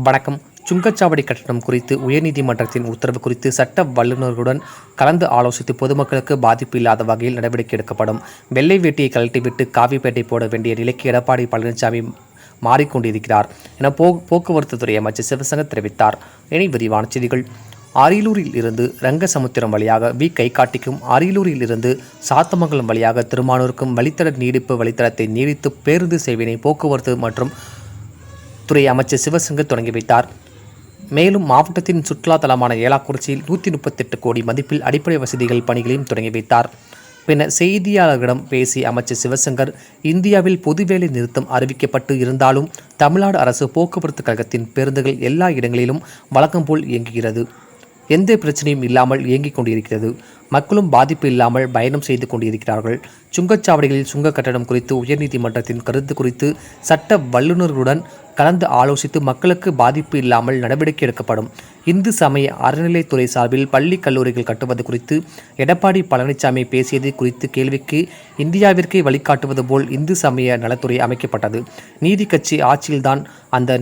வணக்கம். சுங்கச்சாவடி கட்டணம் குறித்து உயர்நீதிமன்றத்தின் உத்தரவு குறித்து சட்ட வல்லுநர்களுடன் கலந்து ஆலோசித்து பொதுமக்களுக்கு பாதிப்பு இல்லாத வகையில் நடவடிக்கை எடுக்கப்படும். வெள்ளை வேட்டியை கழட்டிவிட்டு காவிப்பேட்டை போட வேண்டிய நிலைக்கு எடப்பாடி பழனிசாமி மாறிக்கொண்டிருக்கிறார் என போக்குவரத்து துறை அமைச்சர் சிவசங்கர் தெரிவித்தார். இனி விரிவான செய்திகள். அரியலூரில் இருந்து ரங்கசமுத்திரம் வழியாக கைகாட்டிக்கும், அரியலூரில் இருந்து சாத்தமங்கலம் வழியாக திருமானூருக்கும் வழித்தட நீடிப்பு வழித்தடத்தை நீடித்து பேருந்து சேவையினை போக்குவரத்து மற்றும் துறை அமைச்சர் சிவசங்கர் தொடங்கி வைத்தார். மேலும் மாவட்டத்தின் சுற்றுலா தலமான ஏலாக்குறிச்சியில் 138 கோடி மதிப்பில் அடிப்படை வசதிகள் பணிகளையும் தொடங்கி வைத்தார். பின்னர் செய்தியாளர்களிடம் பேசிய அமைச்சர் சிவசங்கர், இந்தியாவில் பொதுவேலை நிறுத்தம் அறிவிக்கப்பட்டு இருந்தாலும் தமிழ்நாடு அரசு போக்குவரத்து கழகத்தின் பேருந்துகள் எல்லா இடங்களிலும் வழக்கம் போல் இயங்குகிறது. எந்த பிரச்சனையும் இல்லாமல் இயங்கிக் கொண்டிருக்கிறது. மக்களும் பாதிப்பு இல்லாமல் பயணம் செய்து கொண்டிருக்கிறார்கள். சுங்கச்சாவடிகளில் சுங்க கட்டணம் குறித்து உயர்நீதிமன்றத்தின் கருத்து குறித்து சட்ட வல்லுநர்களுடன் கலந்து ஆலோசித்து மக்களுக்கு பாதிப்பு இல்லாமல் நடவடிக்கை எடுக்கப்படும். இந்து சமய அறநிலைத்துறை சார்பில் பள்ளி கல்லூரிகள் கட்டுவது குறித்து எடப்பாடி பழனிசாமி பேசியது குறித்து கேள்விக்கு, இந்தியாவிற்கே வழிகாட்டுவது போல் இந்து சமய நலத்துறை அமைக்கப்பட்டது. நீதி கட்சி ஆட்சியில்தான் அந்த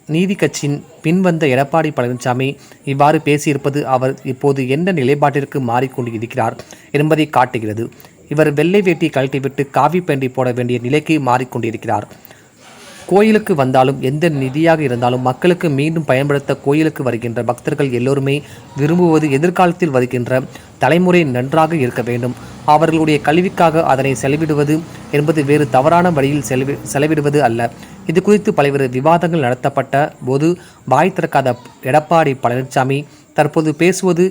நீதி கட்சியின் பின்வந்த எடப்பாடி பழனிசாமி இவ்வாறு பேசியிருப்பது அவர் இப்போது என்ன நிலைப்பாட்டிற்கு மாறிக்கொண்டு இருக்கிறார் என்பதை காட்டுகிறது. இவர் வெள்ளை வேட்டி கழட்டிவிட்டு காவி பேண்டி போட வேண்டிய நிலைக்கு மாறிக்கொண்டிருக்கிறார். கோயிலுக்கு வந்தாலும் எந்த நிதியாக இருந்தாலும் மக்களுக்கு மீண்டும் பயன்படுத்த கோயிலுக்கு வருகின்ற பக்தர்கள் எல்லோருமே விரும்புவது எதிர்காலத்தில் வருகின்ற தலைமுறை நன்றாக இருக்க வேண்டும். அவர்களுடைய கல்விக்காக அதனை செலவிடுவது என்பது வேறு தவறான வழியில் செலவிடுவது அல்ல. இது குறித்து பல்வேறு விவாதங்கள் நடத்தப்பட்ட போது வாய் திறக்காத எடப்பாடி பழனிசாமி தற்போது பேசுவது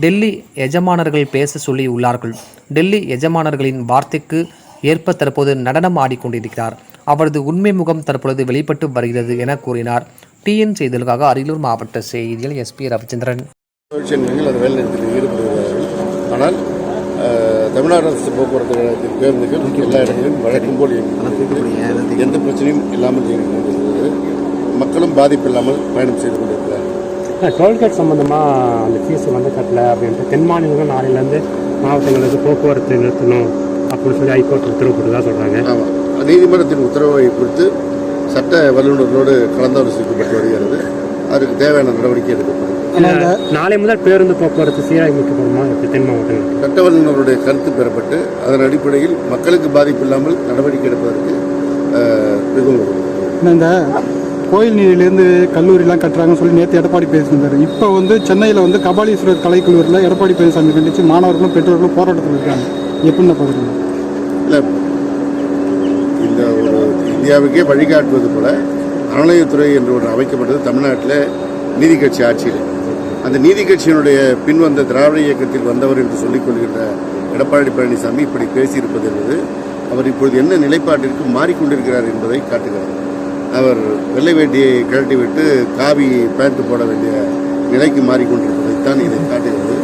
டெல்லி எஜமானர்கள் பேச சொல்லி உள்ளார்கள். டெல்லி எஜமானர்களின் வார்த்தைக்கு ஏற்ப தற்போது நடனம் ஆடிக்கொண்டிருக்கிறார். அவரது உண்மை முகம் தற்பொழுது வெளிப்பட்டு வருகிறது என கூறினார். டிஎன் செய்திகளுக்காக அரியலூர் மாவட்ட செய்திகள் SP ரவிச்சந்திரன். ஆனால் தமிழ்நாடு அரசு போக்குவரத்து கழகத்தின் பேருந்துகள் எல்லா இடங்களிலும் வழக்கம் போல் எந்த பிரச்சனையும் இல்லாமல் இயங்கிக்கொண்டிருக்கிறது. மக்களும் பாதிப்பு இல்லாமல் பயணம் செய்து கொண்டிருக்கிறார். டோல்கேட் சம்பந்தமாக அந்த ஃபீஸ் வந்து கட்டலை அப்படின்ட்டு தென் மாநிலங்களும் நாளையிலேருந்து மாவட்டங்களுக்கு போக்குவரத்து நிறுத்தணும் அப்படின்னு சொல்லி ஹைகோர்ட் உத்தரவு போட்டுதான் சொல்கிறாங்க. ஆமாம், நீதிமன்றத்தின் உத்தரவை குறித்து சட்ட வல்லுநர்களோடு கலந்தாலோசிக்கப்பட்டு வருகிறது. அதுக்கு தேவையான நடவடிக்கை எடுக்கப்படும். நாளை முதல் பேருந்து போக்குவரத்து சீரமைக்கப்படுமா தென் மாவட்டங்கள்? சட்ட வல்லுநருடைய கருத்து பெறப்பட்டு அதன் அடிப்படையில் மக்களுக்கு பாதிப்பு இல்லாமல் நடவடிக்கை எடுப்பதற்கு இந்த கோயில் நீதியிலேருந்து கல்லூரிலாம் கட்டுறாங்கன்னு சொல்லி நேற்று எடப்பாடி பேசியிருந்தார். இப்போ வந்து சென்னையில் வந்து கபாலீஸ்வரர் கலைக்கல்லூரியில் எடப்பாடி பழனிசாமி கண்டித்து மாணவர்களும் பெற்றோர்களும் போராட்டத்தில் இருக்காங்க. எப்படின்னு பார்க்குறீங்க? இல்லை, இந்த ஒரு இந்தியாவுக்கே வழிகாட்டுவது போல அறநிலையத்துறை என்று ஒன்று அமைக்கப்பட்டது தமிழ்நாட்டில் நீதி கட்சி ஆட்சியில். அந்த நீதி கட்சியினுடைய பின்வந்த திராவிட இயக்கத்தில் வந்தவர் என்று சொல்லிக் கொள்கின்ற எடப்பாடி பழனிசாமி இப்படி பேசியிருப்பது என்பது அவர் இப்பொழுது என்ன நிலைப்பாட்டிற்கு மாறிக்கொண்டிருக்கிறார் என்பதை காட்டுகிறார். அவர் வெள்ளை வேட்டியை கழட்டிவிட்டு காவி பேண்ட் போட வேண்டிய நிலைக்கு மாறிக்கொண்டிருப்பதைத்தான் இதை காட்டுகிறது.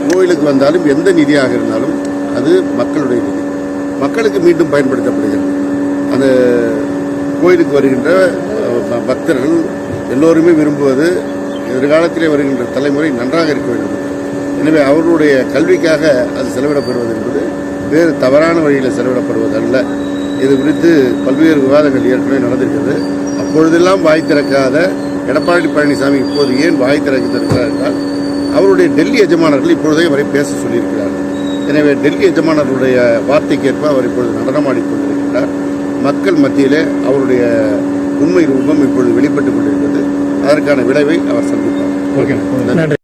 கோயிலுக்கு வந்தாலும் எந்த நிதியாக இருந்தாலும் அது மக்களுடைய நிதி, மக்களுக்கு மீண்டும் பயன்படுத்தப்படுகிறது. அந்த கோயிலுக்கு வருகின்ற பக்தர்கள் எல்லோருமே விரும்புவது எதிர்காலத்திலே வருகின்ற தலைமுறை நன்றாக இருக்க வேண்டும். எனவே அவர்களுடைய கல்விக்காக அது செலவிடப்படுவது என்பது வேறு தவறான வழியில் செலவிடப்படுவது அல்ல. இது குறித்து பல்வேறு விவாதங்கள் ஏற்கனவே நடந்திருக்கிறது. அப்பொழுதெல்லாம் வாய் திறக்காத எடப்பாடி பழனிசாமி இப்போது ஏன் வாய் திறக்கிறார் என்றால் அவருடைய டெல்லி எஜமானர்கள் இப்பொழுதே வரை பேச சொல்லியிருக்கிறார்கள். எனவே டெல்லி எஜமானர்களுடைய வார்த்தைக்கேற்ப அவர் இப்பொழுது நடனமாடிக்கொண்டிருக்கிறார். மக்கள் மத்தியிலே அவருடைய உண்மை ரூபம் இப்பொழுது வெளிப்பட்டுக் கொண்டிருக்கிறது. அதற்கான விளைவை அவர் சந்திப்பார்.